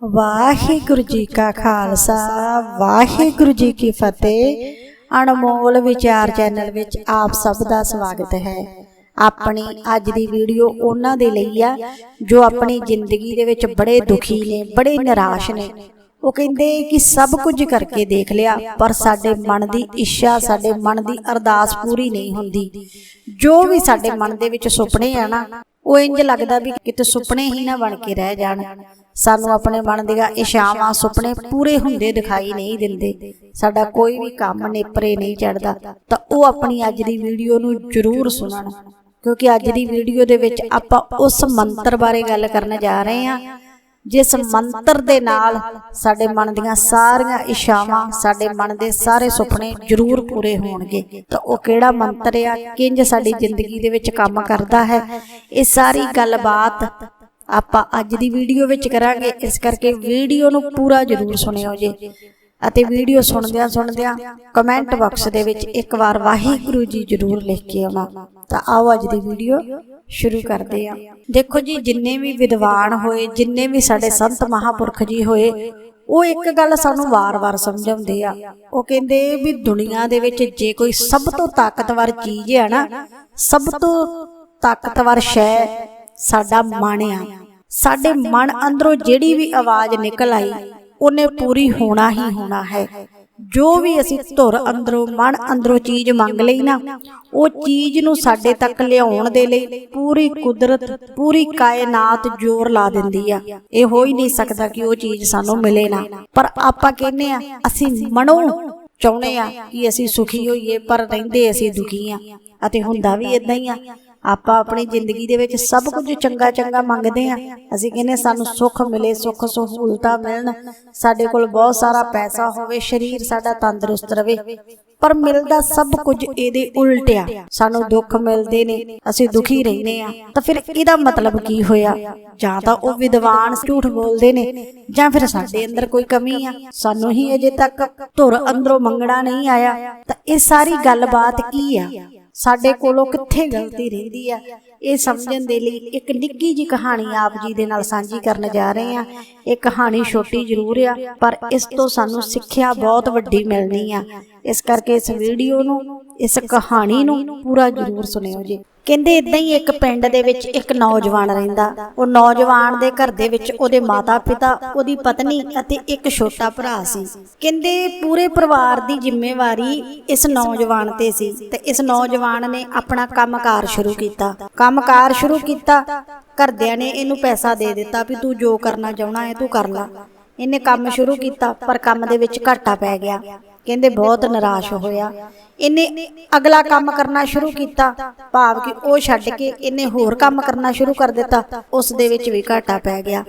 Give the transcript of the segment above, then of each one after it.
वाहिगुरु जी का खालसा वाहिगुरु जी की फतेह। अनमोल विचार चैनल विच आप सब का स्वागत है। अपनी अज दी वीडियो उन्हां दे लई आ जो अपनी जिंदगी दे विच बड़े दुखी ने, बड़े निराश ने। वो कहंदे कि सब कुछ करके देख लिया पर साडे मन दी इच्छा, साडे मन दी अरदास पूरी नहीं हुंदी। जो भी साडे मन दे विच सुपने आ ना, वो इंज लगदा भी किते सुपने ही ना बन के रह जाण। सानू अपने मन दियां इच्छावां सुपने पूरे हुंदे दिखाई नहीं दिंदे, साडा कोई भी काम नेपरे नहीं चढ़दा। तां ओह अपनी अज दी वीडियो नू जरूर सुणन, क्योंकि अज दी वीडियो दे विच आपां उस मंत्र बारे गल करन जा रहे हां जिस मंत्र दे नाल साडे मन दियां सारियां इच्छावां, साडे मन दे सारे सुपने जरूर पूरे होणगे। तां ओह किहड़ा मंत्र आ, किंज साडी जिंदगी दे विच काम करदा है, इह सारी गलबात आपां अज दी वीडियो विच करांगे। इस करके वीडियो नू पूरा जरूर सुणिओ जे। अते वीडियो सुणदियां कमेंट बॉक्स दे विच एक बार वाहिगुरु जी जरूर लिख के आउणा। तां आओ अज दी वीडियो शुरू करदे आ। देखो जी, जिन्ने भी विद्वान होए, जिन्ने भी साडे संत महापुरख जी होए, वो एक गल सानू वार-वार समझाउंदे आ। वो कहंदे भी दुनिया दे विच जे कोई सब तो ताकतवर चीज है ना, सब तो ताकतवर शै साडा मन आ। साडे मन अंदरों जिहड़ी भी आवाज निकल आई उन्हें पूरी होना ही होना है। जो भी असी धुर अंदरों, मन अंदरों चीज मंग लई ना, वो चीज नू साडे तक लियाउण दे लई पूरी कुदरत, पूरी कायनात जोर ला दिंदी आ। ये हो ही नहीं सकदा कि वो चीज सानू मिले ना। पर आपां कहने आ, असी मनो चाहुंदे आ कि असी सुखी होईए, पर रहिंदे असी दुखी आ। अते हुंदा भी इदां ही आ। आपां अपनी जिंदगी दे विच सब कुछ चंगा चंगा मंगदे आ। असीं कहने सानू सुख मिले, सुख सहूलतां मिलण, साडे कोल बहुत सारा पैसा होवे, शरीर साडा तंदुरुस्त रवे, पर मिलदा सब कुछ इहदे उल्ट आ। सानू दुख मिलदे ने, असीं दुखी रहिंदे आ। तां फिर इहदा मतलब की होया? जां तां ओह विद्वान झूठ बोलदे ने, जां फिर साडे अंदर कोई कमी आ, सानू ही अजे तक धुर अंदरों मंगणा नहीं आया। तां इह सारी गलबात की आ? साडे कोलों कित्थे गलती रहिंदी आ? ये समझण दे लई एक निक्की जी कहानी आप जी दे नाल सांझी करन जा रहे हां। ये कहानी छोटी जरूर आ, पर इस तो सानू सिੱਖਿਆ बहुत वड्डी मिलनी आ। इस करके इस वीडियो नू, इस कहानी नू पूरा जरूर सुणिओ जी। कहंदे इदां ही एक पिंड दे विच एक नौजवान रहिंदा। वो नौजवान दे घर दे विच ओहदे माता पिता, ओहदी पत्नी अते एक छोटा भरा सी। कहंदे पूरे परिवार दी जिम्मेवारी इस नौजवान ते सी। ते इस नौजवान ने अपना कामकार शुरू कीता। कामकार शुरू कीता, घरदिਆਂ ने इहनू पैसा दे दिता भी तू जो करना चाहना है तू कर ला। इहने काम शुरू कीता पर काम दे विच घाटा पै गया। कहंदे बहुत निराश होया। इन्हें अगला काम करना शुरू किया, भाव कि वह छड्ड के इन्हें होर काम करना शुरू कर दिता, उस दे विच भी घाटा पै गया।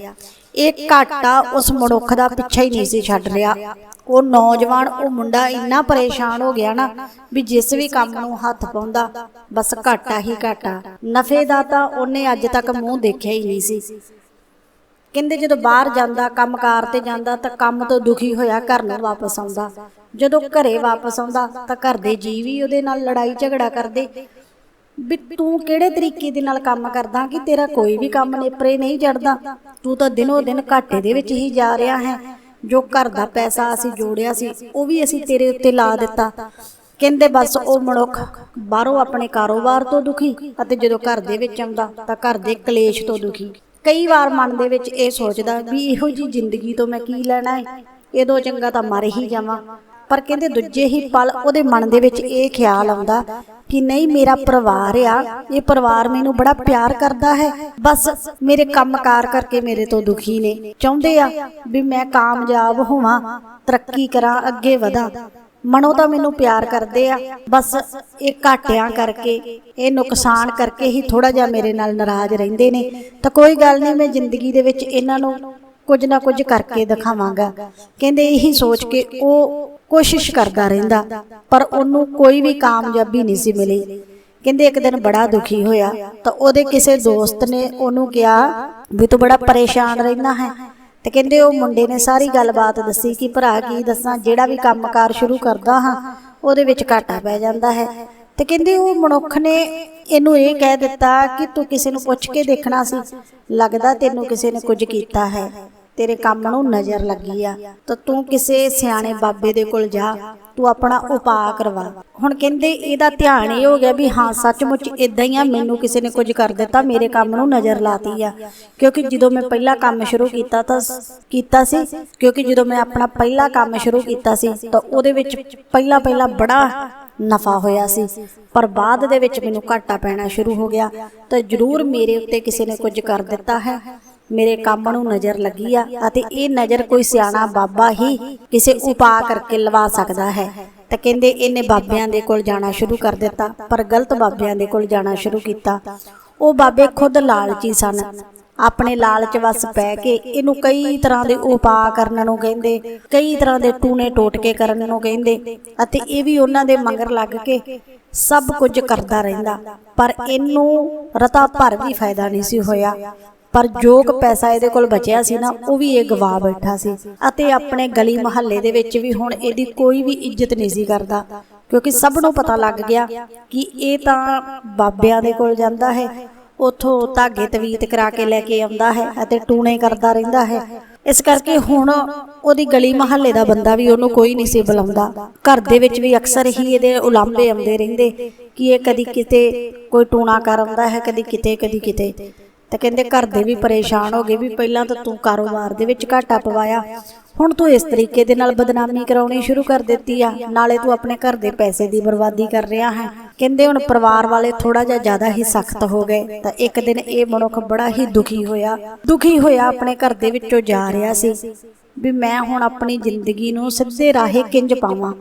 एक घाटा उस मनुख दा पिछा ही नहीं सी छड्ड रिहा। वो नौजवान, वो मुंडा इन्ना परेशान हो गया ना भी जिस भी काम नूं हथ पाउंदा बस घाटा ही घाटा। नफे दा तां उहने अज तक मूँह देखिया ही नहीं सी। कहंदे जदों बाहर जांदा, काम कार ते जांदा तां काम तो दुखी होया घर नूं वापस आउंदा। जदों घरे वापस आउंदा तां घर दे जी भी उहदे नाल लड़ाई झगड़ा करदे भी तू किहड़े तरीके दे नाल काम करदा कि तेरा कोई भी काम नेपरे नहीं चढ़दा, तू तां दिनों दिन घाटे दे विच ही जा रिहा है। जो घर दा पैसा असीं जोड़िया सी वो भी असीं तेरे उत्ते ला दिता। कहंदे बस वो मनुख बाहरों अपने कारोबार तो दुखी अते जदों घर दे विच आउंदा तां घर दे कलेश तो दुखी। कई बार मन दे विच इह सोचदा भी इहो जी जिंदगी तो मैं की लैणा है, इदों चंगा तां मर ही जावां। पर कहंदे दूजे ही पल उहदे मन दे विच इह ख्याल आउंदा कि नहीं, मेरा परिवार आ, ये परिवार मैनूं बड़ा प्यार करदा है, बस मेरे काम कार करके मेरे तो दुखी ने, चाहुंदे आ भी मैं कामयाब होवां, तरक्की करां, अगे वधां। मनो तो मैनू प्यार करते आ, बस ये घाटियां करके, ये नुकसान करके ही थोड़ा जा मेरे नाल नाराज रहिंदे ने। तो कोई गल नहीं, मैं जिंदगी दे विच इन्हां नूं कुछ ना कुछ करके दिखावांगा। कहंदे यही सोच के वो कोशिश करदा रहिंदा, पर उहनूं कोई भी कामयाबी नहीं सी मिली। कहंदे एक दिन बड़ा दुखी होया तो ओहदे किसे दोस्त ने उहनूं कहा भी तू बड़ा परेशान रहिंदा है। ते कहंदे ओ मुंडे ने सारी गलबात दसी कि भरा की दसां, जिहड़ा भी काम कार शुरू करदा हां ओहदे विच घाटा पै जांदा है। ते कहंदे ओ मनुख ने इहनूं इह कह दित्ता कि तू किसे नूं पुछ के देखना सी, लगदा तैनूं किसे ने कुछ कीता है। तेरे काम नूं नज़र लगी आ, तो तू किसी सियाणे बाबे दे कोल जा, तू अपना उपाय करवा। हुण कहंदे इहदा ध्यान ये हो गया भी हाँ सचमुच इदां ही आ, मैनूं किसी ने कुछ कर दिता, मेरे काम नूं नज़र लाती आ। क्योंकि जदों मैं पहला काम शुरू कीता सी क्योंकि जदों मैं अपना पहला काम शुरू कीता सी तो उहदे विच पहला बड़ा नफा होया सी, पर बाद दे विच मैनूं घाटा पैना शुरू हो गया। तो जरूर मेरे उत्ते किसी ने कुछ कर दिता है, मेरे काम नूं नज़र लगी आ, अते ये नज़र कोई सियाणा बाबा ही किसी उपाय करके लवा सकदा है। तो कहंदे इहने बाबियां दे कोल जाना शुरू कर दिता, पर गलत बाबियां दे कोल जाना शुरू कीता। वो बाबे खुद लालची सन, अपने लालच वस पै के इनू कई तरह के उपाय करन नूं कहिंदे, कई तरह के टूने टोटके करन नूं कहिंदे, अते इह वी उन्हां दे मगर लग के सब कुछ करदा रहिंदा। पर इनू रता भर भी फायदा नहीं सी होया, पर जो पैसा इहदे कोल बचिया सी ना वो भी ये गवा बैठा सी। अते अपने गली मुहल्ले दे विच भी हुण इहदी कोई भी इज्जत नहीं सी करदा, क्योंकि सब नूं पता लग गया कि ये तां बाबियां दे कोल जांदा है, उथों धागे तवीत करा के लैके आउंदा है अते टूणे करदा रहिंदा है। इस करके हुण ओहदी गली मुहल्ले दा बंदा भी ओहनूं कोई नहीं सी बुलाउंदा। घर दे विच भी अक्सर ही इहदे उलांभे आउंदे रहिंदे कि ये कदी किते कोई टूणा कर आउंदा है, कदी किते। तो कहंदे घर दे भी परेशान हो गए भी पहलां तो तू कारोबार दे विच घाटा पवाया, हुण तू इस तरीके दे नाल बदनामी कराउणी शुरू कर दित्ती आ, नाले तू अपने घर दे पैसे दी बर्बादी कर रहा है। कहंदे हुण परिवार वाले थोड़ा जिहा ज़्यादा ही सख्त हो गए। तो एक दिन ये मनुख बड़ा ही दुखी होया अपने घर दे विचों जा रहा सी भी मैं हुण अपनी जिंदगी नूं सिद्धे राहे किंज पावां।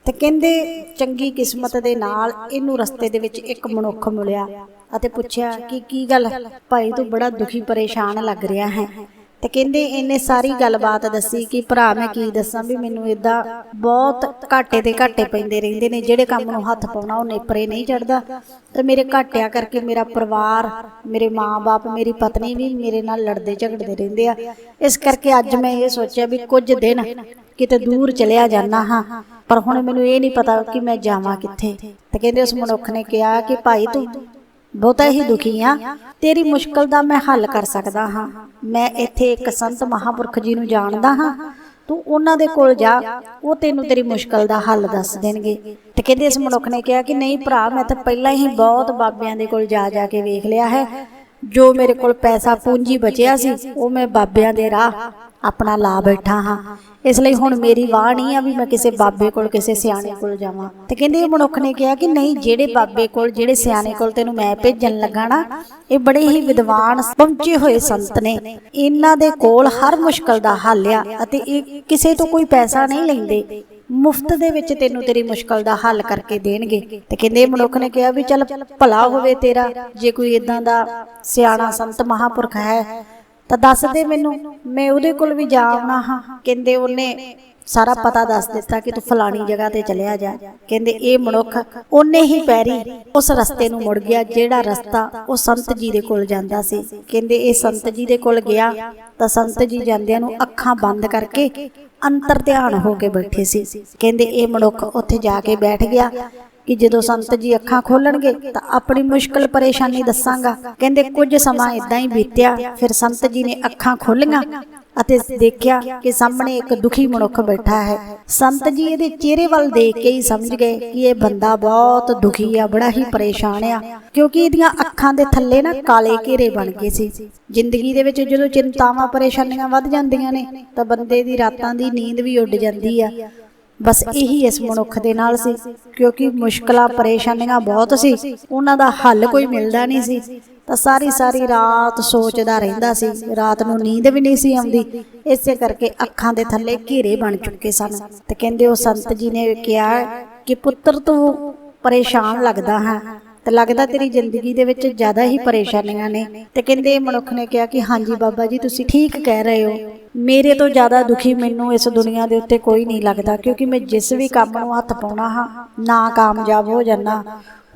तो कहंदे चंगी किस्मत दे नाल इनू रस्ते दे विच एक मनुख मिलिया अते पुछया कि की गल भाई तू बड़ा दुखी परेशान लग रहा है। तो कहंदे इन्हें सारी गलबात दसी कि भरा मैं की दसां भी मैनू इदां बहुत घाटे ते घाटे पैंदे रहिंदे ने, जिहड़े काम नूं हत्थ पाउणा ओह नेपरे नहीं चढ़दा। तो मेरे घाटिया करके मेरा परिवार, मेरे माँ बाप, मेरी पत्नी भी मेरे नाल लड़दे झगड़दे रहिंदे आ। इस करके अज मैं ये सोचिया भी कुछ दिन किते दूर चलिया जाना हाँ, पर हुण मैनू ये नहीं पता कि मैं जावां कित्थे। तो कहंदे उस मनुख ने कहा कि भाई तू बहुता ही दुखी हाँ, तेरी मुश्किल दा मैं हल कर सकदा हाँ। मैं इत्थे एक संत महापुरख जी नूं जानदा हाँ, तू उन्हां दे कोल जा, वो तैनूं तेरी मुश्किल दा हल दस देणगे। ते कहंदे इस मनुख ने कहा कि नहीं भरा मैं तो पहलां ही बहुत बाबियां दे कोल जा के वेख लिया है, जो मेरे कोल पैसा पूंजी बचिया सी वो मैं बाबियां दे राह अपना ला बैठा हाँ। इसलिए हुण मेरी वाह नहीं आ भी मैं किसी बाबे कोल किसी सियाणे कोल जावां। ते कहंदे इह मनुख ने कहा कि नहीं, जेड़े बाबे कोल जेड़े सियाणे कोल तैनूं मैं भेजण लगा ना, ये बड़े ही विद्वान पहुंचे हुए संत ने, इन्हां दे कोल हर मुश्किल दा हल आ अते इह किसे तो कोई पैसा नहीं लैंदे, मुफ्त दे विच तैनूं तेरी मुश्किल दा हल करके देणगे। ते कहंदे मनुख ने कहा भी चल भला होवे तेरा, जे कोई इदां दा सियाणा संत महापुरख है तो दस दे मैनू, मैं उहदे कोल भी जा आउणा हाँ। कहंदे उहने सारा पता दस दिता कि तू फलानी जगह ते चलिया जा। कहंदे ये मनुख उन्ने ही पैरी उस रस्ते नूं मुड़ गया जिहड़ा रस्ता वो संत जी दे कोल जांदा सी। कहंदे ये संत जी दे कोल गया तो संत जी जांदियां नूं अखां बंद करके अंतर ध्यान हो के बैठे सी। कहंदे ये मनुख उत्थे जाके बैठ गया कि जदों संत जी अखां खोलणगे तो अपनी मुश्किल परेशानी दसांगा। कहंदे कुछ समा इदां ही बीत्या, फिर संत जी ने अखां खोलियां अते देखिया कि सामने एक दुखी मनुख बैठा है। संत जी इहदे चेहरे वल देख के ही समझ गए कि यह बंदा बहुत दुखी आ, बड़ा ही परेशान आ, क्योंकि इहदियां अखां दे थल्ले ना काले घेरे बन गए सी। जिंदगी दे विच जदों चिंतावां परेशानियां वध जांदियां ने तां बंदे दी रातां दी नींद भी उड जांदी आ। बस यही इस मनुख दे नाल सी, क्योंकि मुश्किलां परेशानियां बहुत सी, उन्हां दा हल कोई मिलदा नहीं सी। तो सारी रात सोचदा रहिंदा सी, रात नूं नींद भी नहीं सी आउंदी, इसे करके अखां दे थल्ले घेरे बन चुके सन। ते कहंदे ओ संत जी ने कहा कि पुत्र तू परेशान लगदा है, तो लगदा तेरी जिंदगी दे विच ज़्यादा ही परेशानियां ने। ते कहंदे मनुख ने कहा कि हाँ जी बाबा जी तुसीं ठीक कह रहे हो, मेरे तो ज़्यादा दुखी मैनू इस दुनिया के उत्ते कोई नहीं लगता, क्योंकि मैं जिस भी काम नूं हत्थ पाउणा हाँ ना कामयाब हो जाना।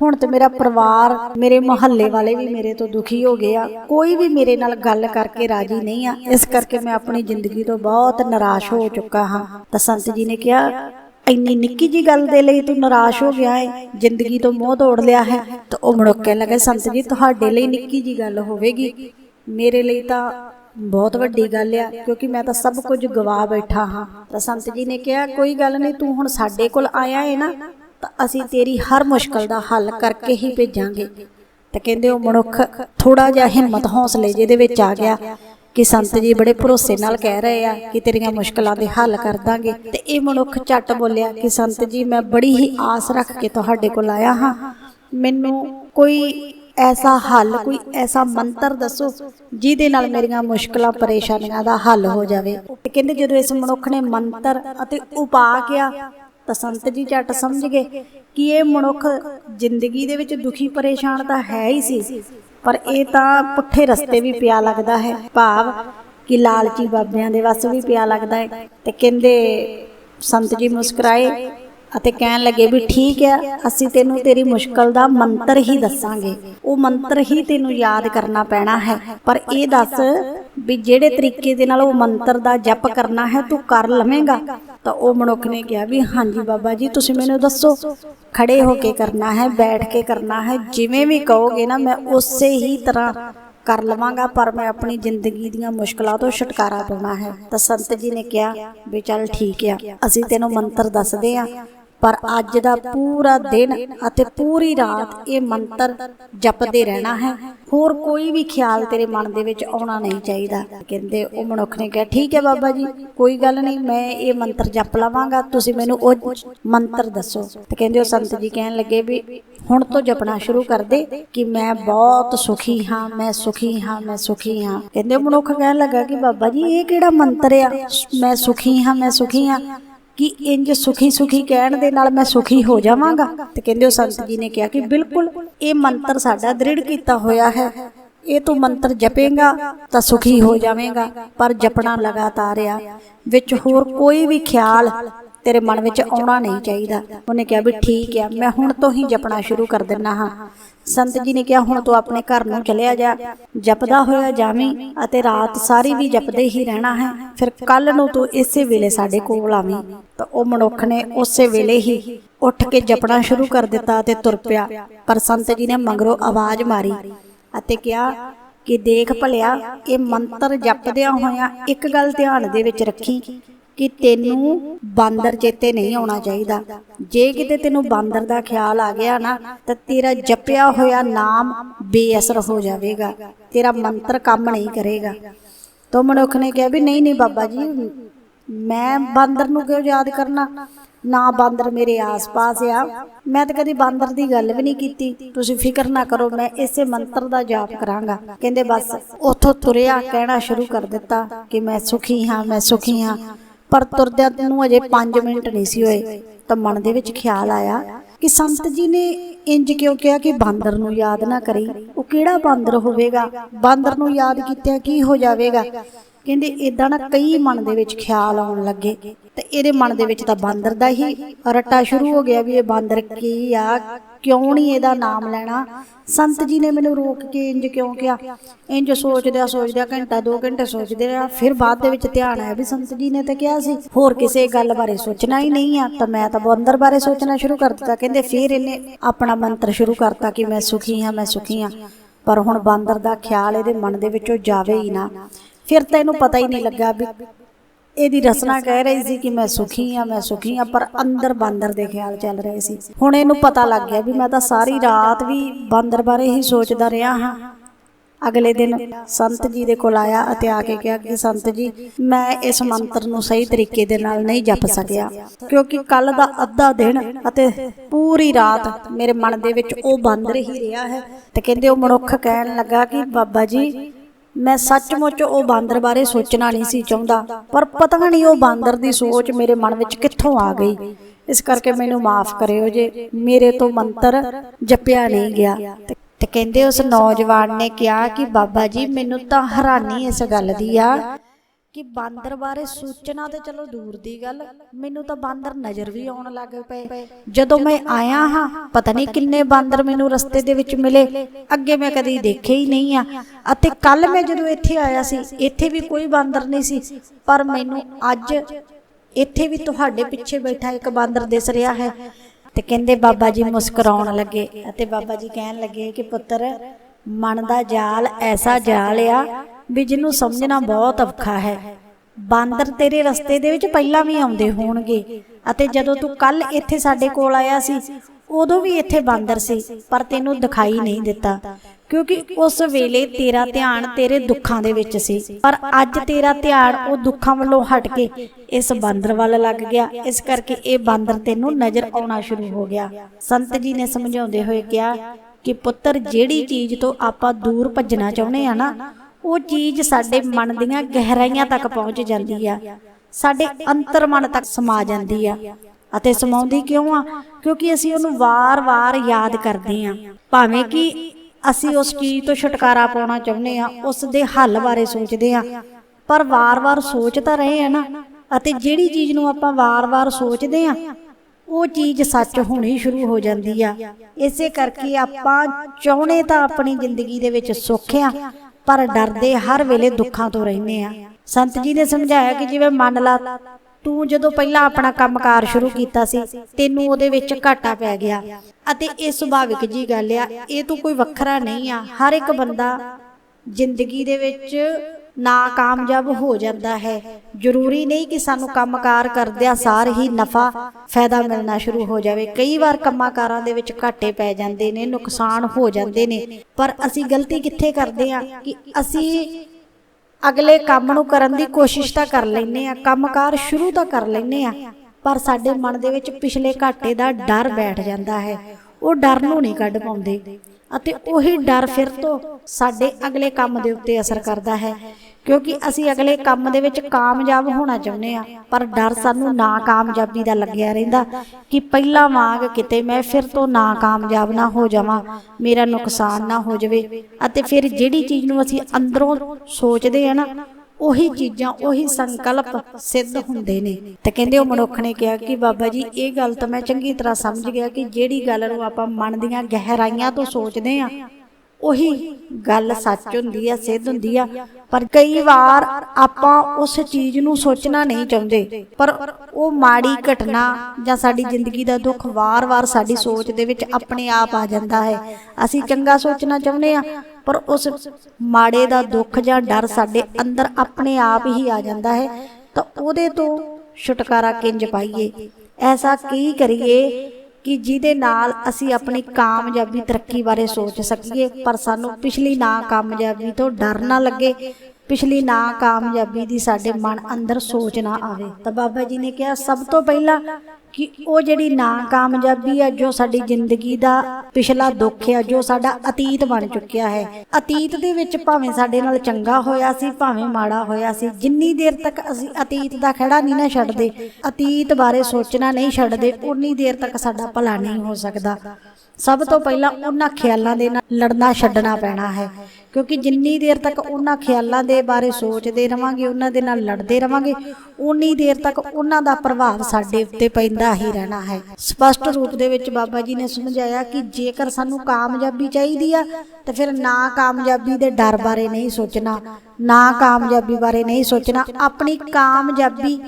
हुण तो मेरा परिवार, मेरे मुहल्ले वाले भी मेरे तो दुखी हो गए आ, कोई भी मेरे नाल गल करके राजी नहीं आ, इस करके मैं अपनी जिंदगी तो बहुत निराश हो चुका हाँ। तो संत जी ने कहा इन्नी निक्की जी गल दे लई तू निराश हो गया है, जिंदगी तो मोह तोड़ लिया है। तो वह मनुख कहण लगे संत जी तुहाडे लई निक्की जी गल होवेगी, मेरे लिए तां बहुत वड्डी गल आ, क्योंकि मैं तो सब कुछ गवा बैठा हाँ। तो संत जी ने कहा कोई गल नहीं, तू हुण साडे कोल आया है ना, तो असीं तेरी हर मुश्किल का हल करके ही भेजांगे। तो कहंदे वो मनुख थोड़ा जिहा हिम्मत हौसले जिहदे विच आ गया कि संत जी बड़े भरोसे नाल कह रहे आ कि तेरियां मुश्किलां दे हल कर दांगे। ते इह मनुख झट बोलिया कि संत जी मैं बड़ी ही आस रख के तुहाडे कोल आया हाँ, मैनूं कोई ऐसा हल, कोई ऐसा मंत्र दसो जिहदे नाल मेरियां मुश्किलां परेशानियां दा हल हो जावे। ते कहंदे जदों इस मनुख ने मंत्र अते उपा किया तो संत जी झट समझ गए कि ये मनुख जिंदगी दे विच दुखी परेशान तां है ही सी, पर ये तां पुठे रस्ते भी पिया लगदा है, भाव कि लालची बाबियां दे वस भी पिया लगदा है। ते कहंदे संत जी मुस्कुराए अते कहन लगे भी ठीक है, असीं तैनूं तेरी मुश्किल दा मंत्र ही दसांगे, वो मंत्र ही तैनूं याद करना पैना है, पर ये दस भी जिहड़े तरीके दे नाल वो मंत्र दा जप करना है तू कर लवेंगा। तो वो मनुख ने कहा भी हाँ जी बाबा जी तुसीं मैनूं दसो, खड़े होके करना है, बैठ के करना है, जिवें भी कहोगे ना मैं उसे ही तरह कर लवांगा, पर मैं अपनी जिंदगी दीयां मुश्किलां तो छुटकारा पाउणा है। तो संत जी ने कहा भी चल ठीक है, असीं तैनूं मंत्र दसदे आ, पर अज दा पूरा दिन अते पूरी रात ये मंत्र जपदे रहना है, होर कोई भी ख्याल तेरे मन दे विच आउणा नहीं चाहिदा। कहंदे ओ मनुख ने कहा ठीक है बाबा जी कोई गल नहीं, मैं ये मंत्र जप लवांगा, तुसीं मैनूं ओ मंत्र दसो। ते कहंदे ओ संत जी कहन लगे भी हुण तो जपना शुरू कर दे कि मैं बहुत सुखी हाँ, मैं सुखी हाँ, मैं सुखी हाँ। कहंदे मनुख कहन लगा कि बाबा जी ये किहड़ा मंत्र आ, मैं सुखी हाँ, मैं सुखी हाँ, कि इंज सुखी सुखी कहण दे नाल मैं सुखी हो जावांगा। ते कहंदे संत जी ने कहा कि बिल्कुल ये मंत्र साडा दृढ़ कीता होया है, ये तू मंत्र जपेगा तो सुखी हो जावेगा, पर जपना लगातार आ, विच होर कोई भी ख्याल तेरे मन विच आउणा नहीं चाहिदा। उन्हें कहा भी ठीक है, मैं हुण तो ही जपना शुरू कर देना हाँ। संत जी ने कहा हुण तू अपने घर नूं चलिया जा, जपदा होया जावीं अते रात सारी भी जपदे ही रहना है, फिर कल नूं तू इसे वेले साडे कोल आवीं। तो वो मनुख ने उसे वेले ही उठ के जपना शुरू कर दिता ते तुर पिया, पर संत जी ने मगरों आवाज़ मारी अते कहा कि देख भलिया ये मंत्र जपदियां होया एक गल ध्यान दे विच रखी कि तेनू बांदर चेते नहीं आना चाहिए, जे किते तेनू बांदर दा ख्याल आ गया ना तो तेरा जपिया होया नाम बेअसर हो जाएगा, तेरा मंत्र काम नहीं करेगा। तो मनुख ने कहा भी नहीं नहीं बाबा जी मैं बांदर नू क्यों याद करना, ना बांदर मेरे आस पास आ, मैं तो कभी बांदर की गल भी नहीं की, तुसीं फिक्र ना करो मैं इसे मंत्र का जाप करांगा। कहंदे बस उथों तुरिया कहना शुरू कर दिता कि मैं सुखी हाँ, मैं सुखी हाँ, पर तुरदियां नूं अजे 5 मिनट नहीं सी होए तो मन दे विच ख्याल आया कि संत जी ने इंज क्यों कहा कि बांदर नूं याद ना करी, वो किहड़ा बांदर होवेगा, बांदर नूं याद कीतिया की हो जावेगा। कहंदे इदां ना कई मन दे विच ख्याल आउण लगे ते इहदे मन दे विच तां बांदर दा ही रट्टा शुरू हो गया भी ये बांदर की आ, क्यों नहीं इहदा नाम लैणा, संत जी ने मैनूं रोक के इंज क्यों किया। इंज सोचदिया घंटा 2 घंटे सोचदे रहा, फिर बाद दे विच ध्यान आया भी संत जी ने तो कहा सी होर किसी गल बारे सोचना ही नहीं आ, तो मैं तो बांदर बारे सोचना शुरू कर दिता। कहंदे फिर इन्हें अपना मंत्र शुरू करता कि मैं सुखी हाँ, मैं सुखी हाँ, पर हुण बांदर दा ख्याल इहदे मन दे विचों जावे ही ना। फिर तो इहनूं पता ही नहीं लगा भी ਇਹਦੀ रसना कह रही सी कि मैं सुखी हाँ, मैं सुखी हाँ, पर अंदर बांदर दे ख्याल चल रहे सी। हुण इहनूं पता लग गया भी मैं तो सारी रात भी बांदर बारे ही सोचदा रहा हाँ। अगले दिन संत जी दे कोल आया अते आके कहा कि संत जी मैं इस मंत्र नूं सही तरीके दे नाल नहीं जप सकिया, क्योंकि कल दा अद्धा दिन अते पूरी रात मेरे मन दे विच ओ बांदर ही रहा है। ते कहंदे ओ मनुख कहण लगा कि बाबा जी मैं सचमुच वो बांदर बारे सोचना नहीं सी चाहता, पर पता नहीं वो बांदर दी सोच मेरे मन विच कित्थों आ गई, इस करके मैनूं माफ़ करियो जे मेरे तो मंत्र जपिया नहीं गया। ते कहंदे उस नौजवान ने कहा कि बाबा जी मैनूं तां हैरानी इस गल दी आ कि बांदर बारे सोचना तो चलो दूर दी गल, मैनूं तां बांदर नज़र भी आउण लग पे। जदों मैं आया हाँ पता नहीं किन्ने बांदर मैनूं रस्ते दे विच मिले, अगे मैं कदी देखे ही नहीं आ, अते कल मैं जदों इत्थे आया सी इत्थे भी कोई बांदर नहीं सी, पर मैनूं अज इत्थे भी तुहाडे पिछे बैठा एक बांदर दिस रहा है। ते कहंदे बाबा जी मुस्कुराउण लगे अते बाबा जी कहण लगे कि पुत्तर मन दा जाल ऐसा जाल आ ਵੀ ਜਿਹਨੂੰ ਸਮਝਣਾ ਬਹੁਤ ਔਖਾ ਹੈ। ਬਾਂਦਰ ਤੇਰੇ ਰਸਤੇ ਦੇ ਵਿੱਚ ਪਹਿਲਾਂ ਵੀ ਆਉਂਦੇ ਹੋਣਗੇ, ਅਤੇ ਜਦੋਂ ਤੂੰ ਕੱਲ ਇੱਥੇ ਸਾਡੇ ਕੋਲ ਆਇਆ ਸੀ ਉਦੋਂ ਵੀ ਇੱਥੇ ਬਾਂਦਰ ਸੀ, ਪਰ ਤੈਨੂੰ ਦਿਖਾਈ ਨਹੀਂ ਦਿੱਤਾ, ਕਿਉਂਕਿ ਉਸ ਵੇਲੇ ਤੇਰਾ ਧਿਆਨ ਤੇਰੇ ਦੁੱਖਾਂ ਦੇ ਵਿੱਚ ਸੀ। ਪਰ ਅੱਜ ਤੇਰਾ ਧਿਆਨ ਉਹ ਦੁੱਖਾਂ ਵੱਲੋਂ ਹਟ ਕੇ ਇਸ ਬਾਂਦਰ ਵੱਲ ਲੱਗ ਗਿਆ, ਇਸ ਕਰਕੇ ਇਹ ਬਾਂਦਰ ਤੈਨੂੰ ਨਜ਼ਰ ਆਉਣਾ ਸ਼ੁਰੂ ਹੋ ਗਿਆ। ਸੰਤ ਜੀ ਨੇ ਸਮਝਾਉਂਦੇ ਹੋਏ ਕਿਹਾ ਕਿ ਪੁੱਤਰ, ਜਿਹੜੀ ਚੀਜ਼ ਤੋਂ ਆਪਾਂ ਦੂਰ ਭੱਜਣਾ ਚਾਹੁੰਦੇ ਆ ਨਾ, ਉਹ ਚੀਜ਼ ਸਾਡੇ ਮਨ ਦੀਆਂ ਗਹਿਰਾਈਆਂ ਤੱਕ ਪਹੁੰਚ ਜਾਂਦੀ ਆ, ਸਾਡੇ ਅੰਤਰ ਮਨ ਤੱਕ ਸਮਾ ਜਾਂਦੀ ਆ। ਅਤੇ ਸਮਾਉਂਦੀ ਕਿਉਂ ਆ? ਕਿਉਂਕਿ ਅਸੀਂ ਉਹਨੂੰ ਵਾਰ-ਵਾਰ ਯਾਦ ਕਰਦੇ ਆ। ਭਾਵੇਂ ਕਿ ਅਸੀਂ ਉਸ ਚੀਜ਼ ਤੋਂ ਛੁਟਕਾਰਾ ਪਾਉਣਾ ਚਾਹੁੰਦੇ ਆ, ਉਸ ਦੇ ਹੱਲ ਬਾਰੇ ਸੋਚਦੇ ਆ, ਪਰ ਵਾਰ-ਵਾਰ ਸੋਚ ਤਾਂ ਰਹੇ ਆ ਨਾ। ਅਤੇ ਜਿਹੜੀ ਚੀਜ਼ ਨੂੰ ਆਪਾਂ ਵਾਰ-ਵਾਰ ਸੋਚਦੇ ਆ ਉਹ ਚੀਜ਼ ਸੱਚ ਹੋਣੀ ਸ਼ੁਰੂ ਹੋ ਜਾਂਦੀ ਆ। ਇਸੇ ਕਰਕੇ ਆਪਾਂ ਚਾਹੁੰਦੇ ਤਾਂ ਆਪਣੀ ਜ਼ਿੰਦਗੀ ਦੇ ਵਿੱਚ ਸੁੱਖ ਆ, ਪਰ ਡਰਦੇ ਹਰ ਵੇਲੇ ਦੁੱਖਾਂ ਤੋਂ ਰਹਿੰਦੇ ਆ। ਸੰਤ ਜੀ ਨੇ ਸਮਝਾਇਆ ਕਿ ਜਿਵੇਂ ਮੰਨ ਲਾ ਤੂੰ ਜਦੋਂ ਪਹਿਲਾਂ ਆਪਣਾ ਕੰਮਕਾਰ ਸ਼ੁਰੂ ਕੀਤਾ ਸੀ, ਤੈਨੂੰ ਉਹਦੇ ਵਿੱਚ ਘਾਟਾ ਪੈ ਗਿਆ, ਅਤੇ ਇਹ ਸੁਭਾਵਿਕ ਜੀ ਗੱਲ ਆ, ਇਹ ਤੂੰ ਕੋਈ ਵੱਖਰਾ ਨਹੀਂ ਆ। ਹਰ ਇੱਕ ਬੰਦਾ ਜ਼ਿੰਦਗੀ ਦੇ ਵਿੱਚ ਨਾਕਾਮਯਾਬ ਹੋ ਜਾਂਦਾ ਹੈ। ਜ਼ਰੂਰੀ ਨਹੀਂ ਕਿ ਸਾਨੂੰ ਕੰਮਕਾਰ ਕਰਦਿਆਂ ਸਾਰ ਹੀ ਨਫਾ ਫਾਇਦਾ ਮਿਲਣਾ ਸ਼ੁਰੂ ਹੋ ਜਾਵੇ। ਕਈ ਵਾਰ ਕੰਮਾਂ-ਕਾਰਾਂ ਦੇ ਵਿੱਚ ਘਾਟੇ ਪੈ ਜਾਂਦੇ ਨੇ, ਨੁਕਸਾਨ ਹੋ ਜਾਂਦੇ ਨੇ, ਪਰ ਅਸੀਂ ਗਲਤੀ ਕਿੱਥੇ ਕਰਦੇ ਆ ਕਿ ਅਸੀਂ ਅਗਲੇ ਕੰਮ ਨੂੰ ਕਰਨ ਦੀ ਕੋਸ਼ਿਸ਼ ਤਾਂ ਕਰ ਲੈਂਦੇ ਆ, ਕੰਮਕਾਰ ਸ਼ੁਰੂ ਤਾਂ ਕਰ ਲੈਂਦੇ ਆ, ਪਰ ਸਾਡੇ ਮਨ ਦੇ ਵਿੱਚ ਪਿਛਲੇ ਘਾਟੇ ਦਾ ਡਰ ਬੈਠ ਜਾਂਦਾ ਹੈ। ਉਹ ਡਰ ਨੂੰ ਨਹੀਂ ਕੱਢ ਪਾਉਂਦੇ, ਅਤੇ ਉਹੀ ਡਰ ਫਿਰ ਤੋਂ ਸਾਡੇ ਅਗਲੇ ਕੰਮ ਦੇ ਉੱਤੇ ਅਸਰ ਕਰਦਾ ਹੈ, ਕਿਉਂਕਿ ਅਸੀਂ ਅਗਲੇ ਕੰਮ ਦੇ ਵਿੱਚ ਕਾਮਯਾਬ ਹੋਣਾ ਚਾਹੁੰਦੇ ਆ, ਪਰ ਡਰ ਸਾਨੂੰ ਨਾਕਾਮਯਾਬੀ ਦਾ ਲੱਗਿਆ ਰਹਿੰਦਾ ਕਿ ਪਹਿਲਾਂ ਵਾਂਗ ਕਿਤੇ ਮੈਂ ਫਿਰ ਤੋਂ ਨਾਕਾਮਯਾਬ ਨਾ ਹੋ ਜਾਵਾਂ, ਮੇਰਾ ਨੁਕਸਾਨ ਨਾ ਹੋ ਜਾਵੇ। ਅਤੇ ਫਿਰ ਜਿਹੜੀ ਚੀਜ਼ ਨੂੰ ਅਸੀਂ ਅੰਦਰੋਂ ਸੋਚਦੇ ਆ ਨਾ, ਉਹੀ ਚੀਜ਼ਾਂ, ਉਹੀ ਸੰਕਲਪ ਸਿੱਧ ਹੁੰਦੇ ਨੇ। ਤੇ ਕਹਿੰਦੇ ਉਹ ਮਨੁੱਖ ਨੇ ਕਿਹਾ ਕਿ ਬਾਬਾ ਜੀ, ਇਹ ਗੱਲ ਤਾਂ ਮੈਂ ਚੰਗੀ ਤਰ੍ਹਾਂ ਸਮਝ ਗਿਆ ਕਿ ਜਿਹੜੀ ਗੱਲ ਨੂੰ ਆਪਾਂ ਮਨ ਦੀਆਂ ਗਹਿਰਾਈਆਂ ਤੋਂ ਸੋਚਦੇ ਆ ਉਹੀ ਗੱਲ ਸੱਚ ਹੁੰਦੀ ਆ, ਸਿੱਧ ਹੁੰਦੀ ਆ। ਪਰ ਕਈ ਵਾਰ ਆਪਾਂ ਉਸ ਚੀਜ਼ ਨੂੰ ਸੋਚਣਾ ਨਹੀਂ ਚਾਹੁੰਦੇ, ਪਰ ਉਹ ਮਾੜੀ ਘਟਨਾ ਜਾਂ ਸਾਡੀ ਜ਼ਿੰਦਗੀ ਦਾ ਦੁੱਖ ਵਾਰ-ਵਾਰ ਸਾਡੀ ਸੋਚ ਦੇ ਵਿੱਚ ਆਪਣੇ ਆਪ ਆ ਜਾਂਦਾ ਹੈ। ਅਸੀਂ ਚੰਗਾ ਸੋਚਣਾ ਚਾਹੁੰਦੇ ਆ, ਪਰ ਉਸ ਮਾੜੇ ਦਾ ਦੁੱਖ ਜਾਂ ਡਰ ਸਾਡੇ ਅੰਦਰ ਆਪਣੇ ਆਪ ਹੀ ਆ ਜਾਂਦਾ ਹੈ। ਤਾਂ ਉਹਦੇ ਤੋਂ ਛੁਟਕਾਰਾ ਕਿੰਜ ਪਾਈਏ, ਐਸਾ ਕੀ ਕਰੀਏ ਕਿ ਜਿਹਦੇ ਨਾਲ ਅਸੀਂ ਆਪਣੀ ਕਾਮਯਾਬੀ ਤਰੱਕੀ ਬਾਰੇ ਸੋਚ ਸਕੀਏ, ਪਰ ਸਾਨੂੰ ਪਿਛਲੀ ਨਾਕਾਮਯਾਬੀ ਤੋਂ ਡਰ ਨਾ ਲੱਗੇ, ਪਿਛਲੀ ਨਾਕਾਮਯਾਬੀ ਦੀ ਸਾਡੇ ਮਨ ਅੰਦਰ ਸੋਚ ਨਾ ਆਵੇ। ਤਾਂ ਬਾਬਾ ਜੀ ਨੇ ਕਿਹਾ ਸਭ ਤੋਂ ਪਹਿਲਾਂ ਕਿ ਉਹ ਜਿਹੜੀ ਨਾਕਾਮਯਾਬੀ ਆ, ਜੋ ਸਾਡੀ ਜ਼ਿੰਦਗੀ ਦਾ ਪਿਛਲਾ ਦੁੱਖ ਆ, ਜੋ ਸਾਡਾ ਅਤੀਤ ਬਣ ਚੁੱਕਿਆ ਹੈ, ਅਤੀਤ ਦੇ ਵਿੱਚ ਭਾਵੇਂ ਸਾਡੇ ਨਾਲ ਚੰਗਾ ਹੋਇਆ ਸੀ, ਭਾਵੇਂ ਮਾੜਾ ਹੋਇਆ ਸੀ, ਜਿੰਨੀ ਦੇਰ ਤੱਕ ਅਸੀਂ ਅਤੀਤ ਦਾ ਖਹਿੜਾ ਨਹੀਂ ਨਾ ਛੱਡਦੇ, ਅਤੀਤ ਬਾਰੇ ਸੋਚਣਾ ਨਹੀਂ ਛੱਡਦੇ, ਉਨੀ ਦੇਰ ਤੱਕ ਸਾਡਾ ਭਲਾ ਨਹੀਂ ਹੋ ਸਕਦਾ। ਸਭ ਤੋਂ ਪਹਿਲਾਂ ਉਹਨਾਂ ਖਿਆਲਾਂ ਦੇ ਨਾਲ ਲੜਨਾ ਛੱਡਣਾ ਪੈਣਾ ਹੈ, ਕਿਉਂਕਿ ਜਿੰਨੀ ਦੇਰ ਤੱਕ ਉਹਨਾਂ ਖਿਆਲਾਂ ਦੇ ਬਾਰੇ ਸੋਚਦੇ ਰਵਾਂਗੇ, ਉਹਨਾਂ ਦੇ ਨਾਲ ਲੜਦੇ ਰਵਾਂਗੇ, ਉਨੀ ਦੇਰ ਤੱਕ ਉਹਨਾਂ ਦਾ ਪ੍ਰਭਾਵ ਸਾਡੇ ਉੱਤੇ ਪੈਂਦਾ ਹੀ ਰਹਿਣਾ ਹੈ। ਸਪਸ਼ਟ ਰੂਪ ਦੇ ਵਿੱਚ ਬਾਬਾ ਜੀ ਨੇ ਸਮਝਾਇਆ ਕਿ ਜੇਕਰ ਸਾਨੂੰ ਕਾਮਯਾਬੀ ਚਾਹੀਦੀ ਆ ਤਾਂ ਫਿਰ ਨਾਕਾਮਯਾਬੀ ਦੇ ਡਰ ਬਾਰੇ ਨਹੀਂ ਸੋਚਣਾ, ਨਾਕਾਮਯਾਬੀ ਬਾਰੇ ਨਹੀਂ ਸੋਚਣਾ, ਆਪਣੀ ਕਾਮਯਾਬੀ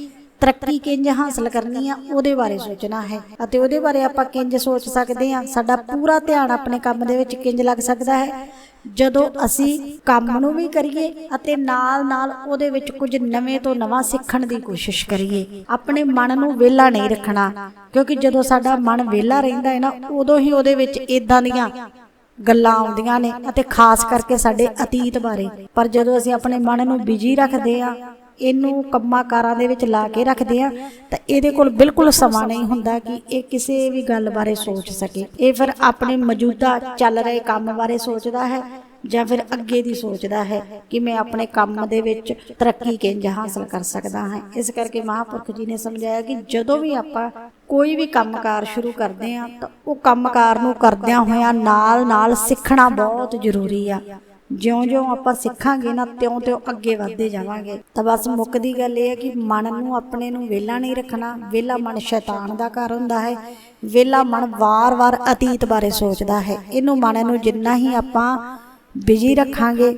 ਤਰੱਕੀ ਕਿੰਜ ਹਾਸਲ ਕਰਨੀ ਆ ਉਹਦੇ ਬਾਰੇ ਸੋਚਣਾ ਹੈ। ਅਤੇ ਉਹਦੇ ਬਾਰੇ ਆਪਾਂ ਕਿੰਜ ਸੋਚ ਸਕਦੇ ਹਾਂ, ਸਾਡਾ ਪੂਰਾ ਧਿਆਨ ਆਪਣੇ ਕੰਮ ਦੇ ਵਿੱਚ ਕਿੰਜ ਲੱਗ ਸਕਦਾ ਹੈ, ਜਦੋਂ ਅਸੀਂ ਕੰਮ ਨੂੰ ਵੀ ਕਰੀਏ ਅਤੇ ਨਾਲ-ਨਾਲ ਉਹਦੇ ਵਿੱਚ ਕੁਝ ਨਵੇਂ ਤੋਂ ਨਵਾਂ ਸਿੱਖਣ ਦੀ ਕੋਸ਼ਿਸ਼ ਕਰੀਏ। ਆਪਣੇ ਮਨ ਨੂੰ ਵਿਹਲਾ ਨਹੀਂ ਰੱਖਣਾ, ਕਿਉਂਕਿ ਜਦੋਂ ਸਾਡਾ ਮਨ ਵਿਹਲਾ ਰਹਿੰਦਾ ਹੈ ਨਾ, ਉਦੋਂ ਹੀ ਉਹਦੇ ਵਿੱਚ ਇਦਾਂ ਦੀਆਂ ਗੱਲਾਂ ਆਉਂਦੀਆਂ ਨੇ, ਅਤੇ ਖਾਸ ਕਰਕੇ ਸਾਡੇ ਅਤੀਤ ਬਾਰੇ। ਪਰ ਜਦੋਂ ਅਸੀਂ ਆਪਣੇ ਮਨ ਨੂੰ ਬਿਜੀ ਰੱਖਦੇ ਆ, ਇਹਨੂੰ ਕੰਮਾਂ ਕਾਰਾਂ ਦੇ ਵਿੱਚ ਲਾ ਕੇ ਰੱਖਦੇ ਆ, ਤਾਂ ਇਹਦੇ ਕੋਲ ਬਿਲਕੁਲ ਸਮਾਂ ਨਹੀਂ ਹੁੰਦਾ ਕਿ ਇਹ ਕਿਸੇ ਵੀ ਗੱਲ ਬਾਰੇ ਸੋਚ ਸਕੇ। ਇਹ ਫਿਰ ਆਪਣੇ ਮੌਜੂਦਾ ਚੱਲ ਰਹੇ ਕੰਮ ਬਾਰੇ ਸੋਚਦਾ ਹੈ, ਜਾਂ ਫਿਰ ਅੱਗੇ ਦੀ ਸੋਚਦਾ ਹੈ ਕਿ ਮੈਂ ਆਪਣੇ ਕੰਮ ਦੇ ਵਿੱਚ ਤਰੱਕੀ ਕਿੰਜ ਹਾਸਲ ਕਰ ਸਕਦਾ ਹਾਂ। ਇਸ ਕਰਕੇ ਮਹਾਂਪੁਰਖ ਜੀ ਨੇ ਸਮਝਾਇਆ ਕਿ ਜਦੋਂ ਵੀ ਆਪਾਂ ਕੋਈ ਵੀ ਕੰਮਕਾਰ ਸ਼ੁਰੂ ਕਰਦੇ ਹਾਂ, ਤਾਂ ਉਹ ਕੰਮਕਾਰ ਨੂੰ ਕਰਦਿਆਂ ਹੋਇਆਂ ਨਾਲ-ਨਾਲ ਸਿੱਖਣਾ ਬਹੁਤ ਜ਼ਰੂਰੀ ਆ। ਜਿਉਂ-ਜਿਉਂ ਆਪਾਂ ਸਿੱਖਾਂਗੇ ਨਾ, ਤਿਉਂ-ਤਿਉਂ ਅੱਗੇ ਵੱਧਦੇ ਜਾਵਾਂਗੇ। ਤਾਂ ਬਸ ਮੁੱਕਦੀ ਗੱਲ ਇਹ ਹੈ ਕਿ ਮਨ ਨੂੰ ਆਪਣੇ ਨੂੰ ਵਿਹਲਾ ਨਹੀਂ ਰੱਖਣਾ। ਵਿਹਲਾ ਮਨ ਸ਼ੈਤਾਨ ਦਾ ਘਰ ਹੁੰਦਾ ਹੈ। ਵਿਹਲਾ ਮਨ ਵਾਰ-ਵਾਰ ਅਤੀਤ ਬਾਰੇ ਸੋਚਦਾ ਹੈ। ਇਹਨੂੰ ਮਨ ਨੂੰ ਜਿੰਨਾ ਹੀ ਆਪਾਂ ਬਿਜੀ ਰੱਖਾਂਗੇ,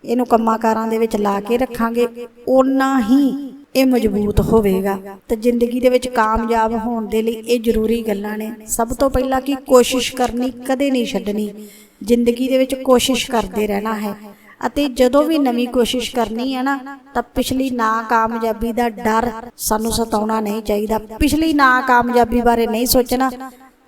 ਇਹਨੂੰ ਕੰਮਾਂ ਕਾਰਾਂ ਦੇ ਵਿੱਚ ਲਾ ਕੇ ਰੱਖਾਂਗੇ, ਓਨਾ ਹੀ ਇਹ ਮਜ਼ਬੂਤ ਹੋਵੇਗਾ। ਤੇ ਜ਼ਿੰਦਗੀ ਦੇ ਵਿੱਚ ਕਾਮਯਾਬ ਹੋਣ ਦੇ ਲਈ ਇਹ ਜ਼ਰੂਰੀ ਗੱਲਾਂ ਨੇ। ਸਭ ਤੋਂ ਪਹਿਲਾਂ ਕਿ ਕੋਸ਼ਿਸ਼ ਕਰਨੀ ਕਦੇ ਨਹੀਂ ਛੱਡਣੀ। ਜ਼ਿੰਦਗੀ ਦੇ ਵਿੱਚ ਕੋਸ਼ਿਸ਼ ਕਰਦੇ ਰਹਿਣਾ ਹੈ, ਅਤੇ ਜਦੋਂ ਵੀ ਨਵੀਂ ਕੋਸ਼ਿਸ਼ ਕਰਨੀ ਹੈ ਨਾ ਤਾਂ ਪਿਛਲੀ ਨਾਕਾਮਯਾਬੀ ਦਾ ਡਰ ਸਾਨੂੰ ਸਤਾਉਣਾ ਨਹੀਂ ਚਾਹੀਦਾ। ਪਿਛਲੀ ਨਾਕਾਮਯਾਬੀ ਬਾਰੇ ਨਹੀਂ ਸੋਚਣਾ,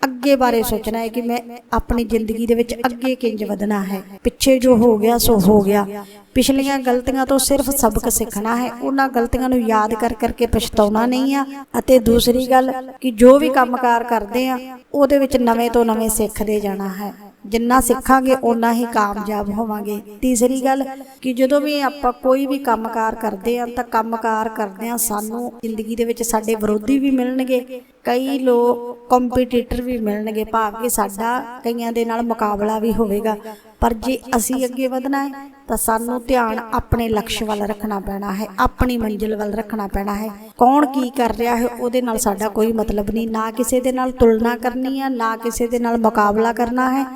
ਅੱਗੇ ਬਾਰੇ ਸੋਚਣਾ ਹੈ ਕਿ ਮੈਂ ਆਪਣੀ ਜ਼ਿੰਦਗੀ ਦੇ ਵਿੱਚ ਅੱਗੇ ਕਿੰਜ ਵਧਣਾ ਹੈ। ਪਿੱਛੇ ਜੋ ਹੋ ਗਿਆ ਸੋ ਹੋ ਗਿਆ। ਪਿਛਲੀਆਂ ਗਲਤੀਆਂ ਤੋਂ ਸਿਰਫ ਸਬਕ ਸਿੱਖਣਾ ਹੈ, ਉਹਨਾਂ ਗਲਤੀਆਂ ਨੂੰ ਯਾਦ ਕਰ ਕਰਕੇ ਪਛਤਾਉਣਾ ਨਹੀਂ ਆ। ਅਤੇ ਦੂਸਰੀ ਗੱਲ ਕਿ ਜੋ ਵੀ ਕੰਮਕਾਰ ਕਰਦੇ ਆ ਉਹਦੇ ਵਿੱਚ ਨਵੇਂ ਤੋਂ ਨਵੇਂ ਸਿੱਖਦੇ ਜਾਣਾ ਹੈ। ਜਿੰਨਾ ਸਿੱਖਾਂਗੇ ਓਨਾ ਹੀ ਕਾਮਯਾਬ ਹੋਵਾਂਗੇ। ਤੀਸਰੀ ਗੱਲ ਕਿ ਜਦੋਂ ਵੀ ਆਪਾਂ ਕੋਈ ਵੀ ਕੰਮਕਾਰ ਕਰਦੇ ਆ ਤਾਂ ਕੰਮਕਾਰ ਕਰਦਿਆਂ ਸਾਨੂੰ ਜ਼ਿੰਦਗੀ ਦੇ ਵਿੱਚ ਸਾਡੇ ਵਿਰੋਧੀ ਵੀ ਮਿਲਣਗੇ, ਕਈ ਲੋਕ ਕੰਪੀਟੀਟਰ ਵੀ ਮਿਲਣਗੇ, ਭਾਵ ਕਿ ਸਾਡਾ ਕਈਆਂ ਦੇ ਨਾਲ ਮੁਕਾਬਲਾ ਵੀ ਹੋਵੇਗਾ। ਪਰ ਜੇ ਅਸੀਂ ਅੱਗੇ ਵਧਣਾ ਹੈ ਤਾਂ ਸਾਨੂੰ ਧਿਆਨ ਆਪਣੇ ਲਕਸ਼ ਵੱਲ ਰੱਖਣਾ ਪੈਣਾ ਹੈ, ਆਪਣੀ ਮੰਜ਼ਿਲ ਵੱਲ ਰੱਖਣਾ ਪੈਣਾ ਹੈ। ਕੌਣ ਕੀ ਕਰ ਰਿਹਾ ਹੈ ਉਹਦੇ ਨਾਲ ਸਾਡਾ ਕੋਈ ਮਤਲਬ ਨਹੀਂ, ਨਾ ਕਿਸੇ ਦੇ ਨਾਲ ਤੁਲਨਾ ਕਰਨੀ ਆ, ਨਾ ਕਿਸੇ ਦੇ ਨਾਲ ਮੁਕਾਬਲਾ ਕਰਨਾ ਹੈ।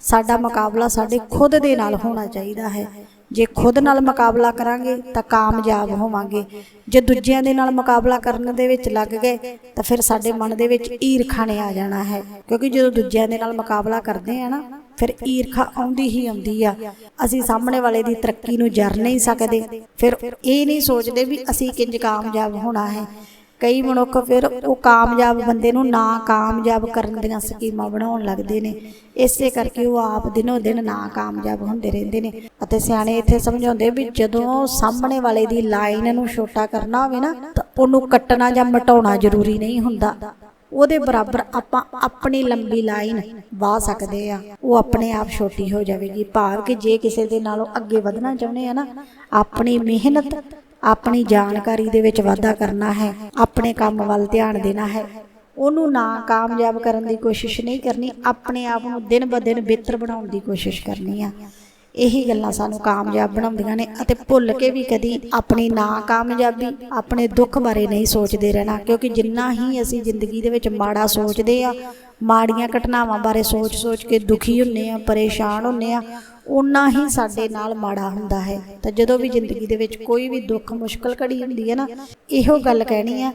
ਸਾਡਾ ਮੁਕਾਬਲਾ ਸਾਡੇ ਖੁਦ ਦੇ ਨਾਲ ਹੋਣਾ ਚਾਹੀਦਾ ਹੈ। ਜੇ ਖੁਦ ਨਾਲ ਮੁਕਾਬਲਾ ਕਰਾਂਗੇ ਤਾਂ ਕਾਮਯਾਬ ਹੋਵਾਂਗੇ। ਜੇ ਦੂਜਿਆਂ ਦੇ ਨਾਲ ਮੁਕਾਬਲਾ ਕਰਨ ਦੇ ਵਿੱਚ ਲੱਗ ਗਏ ਤਾਂ ਫਿਰ ਸਾਡੇ ਮਨ ਦੇ ਵਿੱਚ ਈਰਖਾ ਨੇ ਆ ਜਾਣਾ ਹੈ, ਕਿਉਂਕਿ ਜਦੋਂ ਦੂਜਿਆਂ ਦੇ ਨਾਲ ਮੁਕਾਬਲਾ ਕਰਦੇ ਆ ਨਾ ਫਿਰ ਈਰਖਾ ਆਉਂਦੀ ਹੀ ਆਉਂਦੀ ਆ। ਅਸੀਂ ਸਾਹਮਣੇ ਵਾਲੇ ਦੀ ਤਰੱਕੀ ਨੂੰ ਜਰ ਨਹੀਂ ਸਕਦੇ, ਫਿਰ ਇਹ ਨਹੀਂ ਸੋਚਦੇ ਵੀ ਅਸੀਂ ਕਿੰਜ ਕਾਮਯਾਬ ਹੋਣਾ ਹੈ। ਕਈ ਮਨੁੱਖ ਫਿਰ ਉਹ ਕਾਮਯਾਬ ਬੰਦੇ ਨੂੰ ਨਾਕਾਮਯਾਬ ਕਰਨ ਦੀਆਂ ਸਕੀਮਾਂ ਬਣਾਉਣ ਲੱਗਦੇ ਨੇ, ਇਸੇ ਕਰਕੇ ਉਹ ਆਪ ਦਿਨੋਂ ਦਿਨ ਨਾਕਾਮਯਾਬ ਹੁੰਦੇ ਰਹਿੰਦੇ ਨੇ। ਅਤੇ ਸਿਆਣੇ ਇੱਥੇ ਸਮਝਾਉਂਦੇ ਵੀ ਜਦੋਂ ਸਾਹਮਣੇ ਵਾਲੇ ਦੀ ਲਾਈਨ ਨੂੰ ਛੋਟਾ ਕਰਨਾ ਹੋਵੇ ਨਾ ਤਾਂ ਉਹਨੂੰ ਕੱਟਣਾ ਜਾਂ ਮਿਟਾਉਣਾ ਜ਼ਰੂਰੀ ਨਹੀਂ ਹੁੰਦਾ, ਉਹਦੇ ਬਰਾਬਰ ਆਪਾਂ ਆਪਣੀ ਲੰਬੀ ਲਾਈਨ ਵਾਹ ਸਕਦੇ ਆ, ਉਹ ਆਪਣੇ ਆਪ ਛੋਟੀ ਹੋ ਜਾਵੇਗੀ। ਭਾਵ ਕਿ ਜੇ ਕਿਸੇ ਦੇ ਨਾਲੋਂ ਅੱਗੇ ਵਧਣਾ ਚਾਹੁੰਦੇ ਆ ਨਾ, ਆਪਣੀ ਮਿਹਨਤ ਆਪਣੀ ਜਾਣਕਾਰੀ ਦੇ ਵਿੱਚ ਵਾਧਾ ਕਰਨਾ ਹੈ, ਆਪਣੇ ਕੰਮ ਵੱਲ ਧਿਆਨ ਦੇਣਾ ਹੈ, ਉਹਨੂੰ ਨਾਕਾਮਯਾਬ ਕਰਨ ਦੀ ਕੋਸ਼ਿਸ਼ ਨਹੀਂ ਕਰਨੀ, ਆਪਣੇ ਆਪ ਨੂੰ ਦਿਨ ਬ ਦਿਨ ਬਿਹਤਰ ਬਣਾਉਣ ਦੀ ਕੋਸ਼ਿਸ਼ ਕਰਨੀ ਆ। ਇਹੀ ਗੱਲਾਂ ਸਾਨੂੰ ਕਾਮਯਾਬ ਬਣਾਉਂਦੀਆਂ ਨੇ। ਅਤੇ ਭੁੱਲ ਕੇ ਵੀ ਕਦੀ ਆਪਣੀ ਨਾਕਾਮਯਾਬੀ ਆਪਣੇ ਦੁੱਖ ਬਾਰੇ ਨਹੀਂ ਸੋਚਦੇ ਰਹਿਣਾ, ਕਿਉਂਕਿ ਜਿੰਨਾ ਹੀ ਅਸੀਂ ਜ਼ਿੰਦਗੀ ਦੇ ਵਿੱਚ ਮਾੜਾ ਸੋਚਦੇ ਆ, ਮਾੜੀਆਂ ਘਟਨਾਵਾਂ ਬਾਰੇ ਸੋਚ ਕੇ ਦੁਖੀ ਹੁੰਦੇ ਆ, ਪਰੇਸ਼ਾਨ ਹੁੰਦੇ ਆ, ਓਨਾ ਹੀ ਸਾਡੇ ਨਾਲ ਮਾੜਾ ਹੁੰਦਾ ਹੈ। ਤਾਂ ਜਦੋਂ ਵੀ ਜ਼ਿੰਦਗੀ ਦੇ ਵਿੱਚ ਕੋਈ ਵੀ ਦੁੱਖ ਮੁਸ਼ਕਲ ਘੜੀ ਹੁੰਦੀ ਹੈ ਨਾ, ਇਹੋ ਗੱਲ ਕਹਿਣੀ ਆ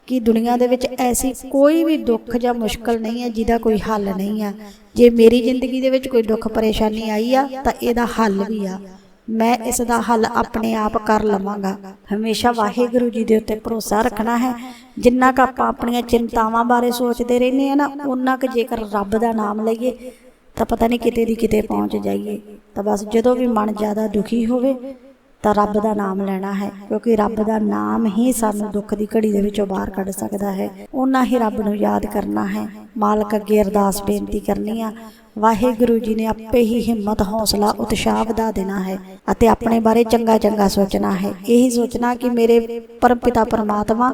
ਕਿ ਦੁਨੀਆ ਦੇ ਵਿੱਚ ਐਸੀ ਕੋਈ ਵੀ ਦੁੱਖ ਜਾਂ ਮੁਸ਼ਕਲ ਨਹੀਂ ਹੈ ਜਿਹਦਾ ਕੋਈ ਹੱਲ ਨਹੀਂ ਆ। ਜੇ ਮੇਰੀ ਜ਼ਿੰਦਗੀ ਦੇ ਵਿੱਚ ਕੋਈ ਦੁੱਖ ਪਰੇਸ਼ਾਨੀ ਆਈ ਆ ਤਾਂ ਇਹਦਾ ਹੱਲ ਵੀ ਆ, ਮੈਂ ਇਸ ਦਾ ਹੱਲ ਆਪਣੇ ਆਪ ਕਰ ਲਵਾਂਗਾ। ਹਮੇਸ਼ਾ ਵਾਹਿਗੁਰੂ ਜੀ ਦੇ ਉੱਤੇ ਭਰੋਸਾ ਰੱਖਣਾ ਹੈ। ਜਿੰਨਾ ਕੁ ਆਪਾਂ ਆਪਣੀਆਂ ਚਿੰਤਾਵਾਂ ਬਾਰੇ ਸੋਚਦੇ ਰਹਿੰਦੇ ਹਾਂ ਨਾ, ਓਨਾ ਕੁ ਜੇਕਰ ਰੱਬ ਦਾ ਨਾਮ ਲਈਏ ਤਾਂ ਪਤਾ ਨਹੀਂ ਕਿਤੇ ਦੀ ਕਿਤੇ ਪਹੁੰਚ ਜਾਈਏ। ਤਾਂ ਬਸ ਜਦੋਂ ਵੀ ਮਨ ਜ਼ਿਆਦਾ ਦੁਖੀ ਹੋਵੇ ਤਾਂ ਰੱਬ ਦਾ ਨਾਮ ਲੈਣਾ ਹੈ, ਕਿਉਂਕਿ ਰੱਬ ਦਾ ਨਾਮ ਹੀ ਸਾਨੂੰ ਦੁੱਖ ਦੀ ਘੜੀ ਦੇ ਵਿੱਚੋਂ ਬਾਹਰ ਕੱਢ ਸਕਦਾ ਹੈ। ਉਹਨਾਂ ਹੀ ਰੱਬ ਨੂੰ ਯਾਦ ਕਰਨਾ ਹੈ, ਮਾਲਕ ਅੱਗੇ ਅਰਦਾਸ ਬੇਨਤੀ ਕਰਨੀ ਆ। ਵਾਹਿਗੁਰੂ ਜੀ ਨੇ ਆਪੇ ਹੀ ਹਿੰਮਤ ਹੌਸਲਾ ਉਤਸ਼ਾਹ ਵਧਾ ਦੇਣਾ ਹੈ ਅਤੇ ਆਪਣੇ ਬਾਰੇ ਚੰਗਾ ਚੰਗਾ ਸੋਚਣਾ ਹੈ। ਇਹੀ ਸੋਚਣਾ ਕਿ ਮੇਰੇ ਪਰਮਪਿਤਾ ਪਰਮਾਤਮਾ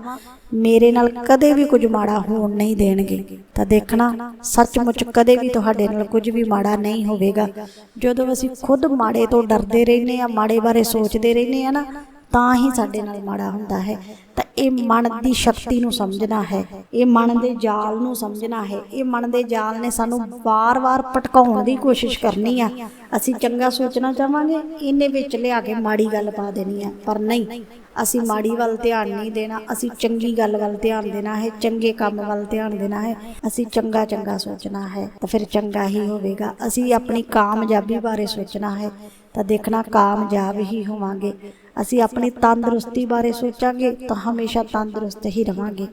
ਮੇਰੇ ਨਾਲ ਕਦੇ ਵੀ ਕੁਝ ਮਾੜਾ ਹੋਣ ਨਹੀਂ ਦੇਣਗੇ। ਤਾਂ ਦੇਖਣਾ ਸੱਚਮੁੱਚ ਕਦੇ ਵੀ ਤੁਹਾਡੇ ਨਾਲ ਕੁਝ ਵੀ ਮਾੜਾ ਨਹੀਂ ਹੋਵੇਗਾ। ਜਦੋਂ ਅਸੀਂ ਖੁਦ ਮਾੜੇ ਤੋਂ ਡਰਦੇ ਰਹਿੰਦੇ ਹਾਂ, ਮਾੜੇ ਬਾਰੇ ਸੋਚਦੇ ਰਹਿੰਦੇ ਹਾਂ ਨਾ, ਤਾਂ ਹੀ ਸਾਡੇ ਨਾਲ ਮਾੜਾ ਹੁੰਦਾ ਹੈ। ਤਾਂ ਇਹ ਮਨ ਦੀ ਸ਼ਕਤੀ ਨੂੰ ਸਮਝਣਾ ਹੈ, ਇਹ ਮਨ ਦੇ ਜਾਲ ਨੂੰ ਸਮਝਣਾ ਹੈ। ਇਹ ਮਨ ਦੇ ਜਾਲ ਨੇ ਸਾਨੂੰ ਵਾਰ-ਵਾਰ ਭਟਕਾਉਣ ਦੀ ਕੋਸ਼ਿਸ਼ ਕਰਨੀ ਆ। ਅਸੀਂ ਚੰਗਾ ਸੋਚਣਾ ਚਾਹਾਂਗੇ, ਇਹਨੇ ਵਿੱਚ ਲਿਆ ਕੇ ਮਾੜੀ ਗੱਲ ਪਾ ਦੇਣੀ ਆ, ਪਰ ਨਹੀਂ, ਅਸੀਂ ਮਾੜੀ ਵੱਲ ਧਿਆਨ ਨਹੀਂ ਦੇਣਾ, ਅਸੀਂ ਚੰਗੀ ਗੱਲ ਵੱਲ ਧਿਆਨ ਦੇਣਾ ਹੈ, ਚੰਗੇ ਕੰਮ ਵੱਲ ਧਿਆਨ ਦੇਣਾ ਹੈ। ਅਸੀਂ ਚੰਗਾ ਚੰਗਾ ਸੋਚਣਾ ਹੈ ਤਾਂ ਫਿਰ ਚੰਗਾ ਹੀ ਹੋਵੇਗਾ। ਅਸੀਂ ਆਪਣੀ ਕਾਮਯਾਬੀ ਬਾਰੇ ਸੋਚਣਾ ਹੈ ਤਾਂ ਦੇਖਣਾ ਕਾਮਯਾਬ ਹੀ ਹੋਵਾਂਗੇ। ਅਸੀਂ ਆਪਣੀ ਤੰਦਰੁਸਤੀ ਬਾਰੇ ਸੋਚਾਂਗੇ ਤਾਂ ਹਮੇਸ਼ਾ ਤੰਦਰੁਸਤ ਹੀ ਰਵਾਂਗੇ।